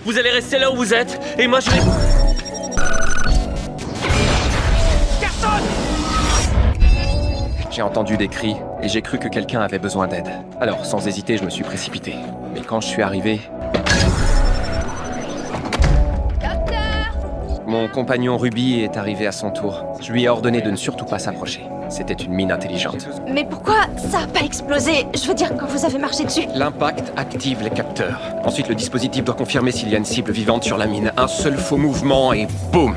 Vous allez rester là où vous êtes, et moi je vais... Carson! J'ai entendu des cris, et j'ai cru que quelqu'un avait besoin d'aide. Alors, sans hésiter, je me suis précipité. Mais quand je suis arrivé... Mon compagnon Ruby est arrivé à son tour. Je lui ai ordonné de ne surtout pas s'approcher. C'était une mine intelligente. Mais pourquoi ça a pas explosé? Je veux dire, quand vous avez marché dessus. L'impact active les capteurs. Ensuite, le dispositif doit confirmer s'il y a une cible vivante sur la mine. Un seul faux mouvement et boum!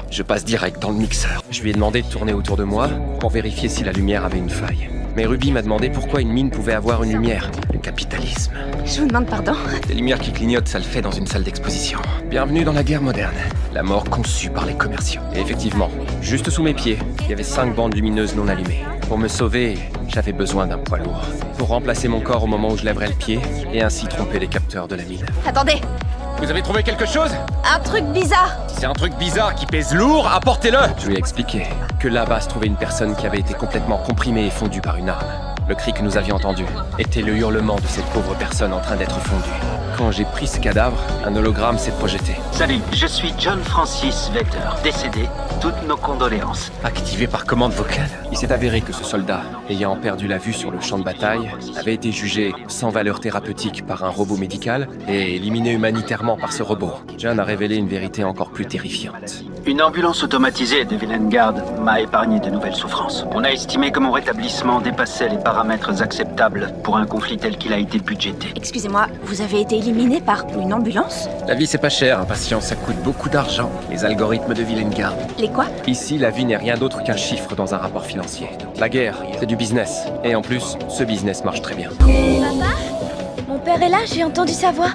Je passe direct dans le mixeur. Je lui ai demandé de tourner autour de moi pour vérifier si la lumière avait une faille. Mais Ruby m'a demandé pourquoi une mine pouvait avoir une lumière. Le capitalisme. Je vous demande pardon. Des lumières qui clignotent, ça le fait dans une salle d'exposition. Bienvenue dans la guerre moderne. La mort conçue par les commerciaux. Et effectivement, juste sous mes pieds, il y avait 5 bandes lumineuses non allumées. Pour me sauver, j'avais besoin d'un poids lourd. Pour remplacer mon corps au moment où je lèverais le pied, et ainsi tromper les capteurs de la mine. Attendez, Vous avez trouvé quelque chose? un truc bizarre. Si c'est un truc bizarre qui pèse lourd, apportez-le! Je lui ai expliqué que là-bas se trouvait une personne qui avait été complètement comprimée et fondue par une arme. Le cri que nous avions entendu était le hurlement de cette pauvre personne en train d'être fondue. Quand j'ai pris ce cadavre, un hologramme s'est projeté. Salut, je suis John Francis Vetter, décédé. Toutes nos condoléances. Activé par commande vocale. Il s'est avéré que ce soldat, ayant perdu la vue sur le champ de bataille, avait été jugé sans valeur thérapeutique par un robot médical et éliminé humanitairement par ce robot. John a révélé une vérité encore plus terrifiante. Une ambulance automatisée de Villain Guard m'a épargné de nouvelles souffrances. On a estimé que mon rétablissement dépassait les paramètres acceptables pour un conflit tel qu'il a été budgété. Excusez-moi, vous avez été éliminé par une ambulance? La vie c'est pas cher, un patient ça coûte beaucoup d'argent. Les algorithmes de Villain Guard. Les quoi? Ici, la vie n'est rien d'autre qu'un chiffre dans un rapport financier. La guerre, c'est du business. Et en plus, ce business marche très bien. Papa? Mon père est là, j'ai entendu sa voix.